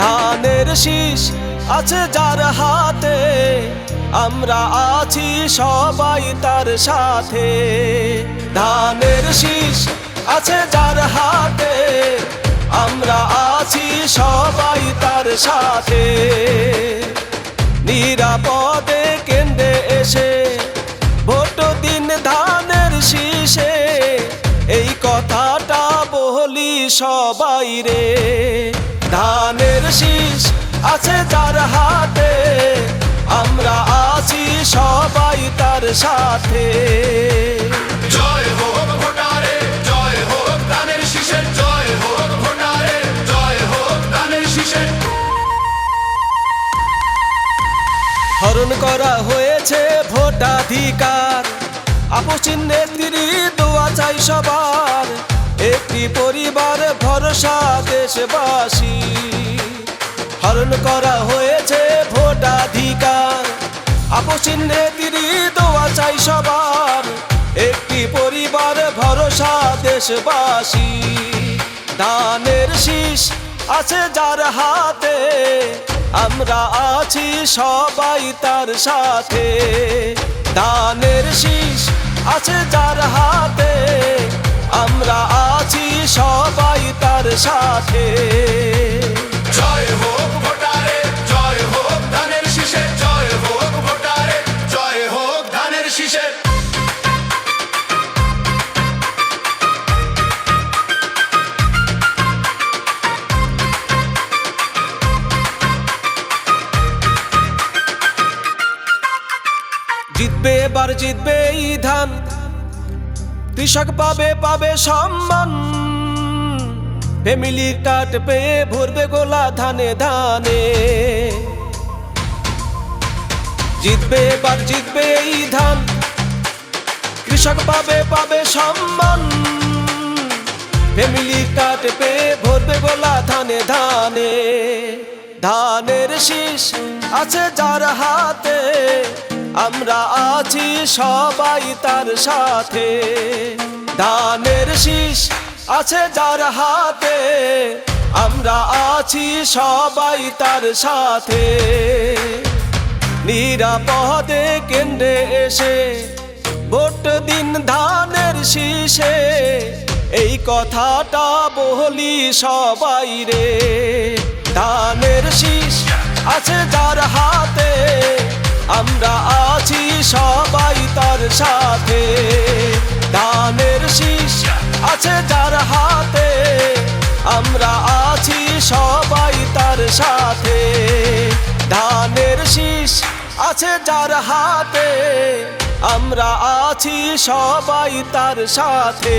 ধানের শীষ আছে যার হাতে, আমরা আছি সবাই তার সাথে। ধানের শীষ আছে যার হাতে, আমরা আছি সবাই তার সাথে। নিরাপদে কেন্দ্রে এসে ভোট দিন ধানের শীষে, এই কথাটা বলি সবাই রে। ধানের শীষ আছে যার হাতে, আমরা আছি সবাই তার সাথে। জয় হোক ভোটারে, জয় হোক ধানের শীষের, জয় হোক ভোটারে, জয় হোক ধানের শীষের। হরণ করা হয়েছে ভোটাধিকার, আপসীন নেত্রীর দোয়া চাই সবার। একটি পরিবার ভরসা দেশবাসী। হরণ করা হয়েছে ভোটাধিকার, আপসীন নেত্রীর দোয়া চাই সবার। একটি পরিবার ভরসা দেশবাসী। ধানের শীষ আছে যার হাতে, আমরা আছি সবাই তার সাথে। ধানের শীষ আছে যার হাতে, আমরা আছি সবাই তার সাথে। জয় হোক ভোটারে, জয় হোক ধানের শীষের, জয় হোক ভোটারে, জয় হোক ধানের শীষের। জিতবে এবার জিতবে এই ধান, কৃষক পাবে পাবে সম্মান। ফ্যামিলি কার্ড পেয়ে ভরবে গোলা ধানে ধানে। জিতবে এবার জিতবে এই ধান, কৃষক পাবে পাবে সম্মান। ফ্যামিলি কার্ড পেয়ে ভরবে গোলা ধানে ধানে। ধানের শীষ আছে যার হাতে, আমরা আছি সবাই তার সাথে। ধানের শীষ আছে যার হাতে, আমরা আছি সবাই তার সাথে। নিরাপদে কেন্দ্রে এসে ভোট দিন ধানের শীষে, এই কথাটা বলি সবাই রে। ধানের শীষ আছে যার হাতে, আমরা আছি সবাই তার সাথে। ধানের শীষ আছে যার হাতে, আমরা আছি সবাই তার সাথে। ধানের শীষ আছে যার হাতে, আমরা আছি সবাই তার সাথে।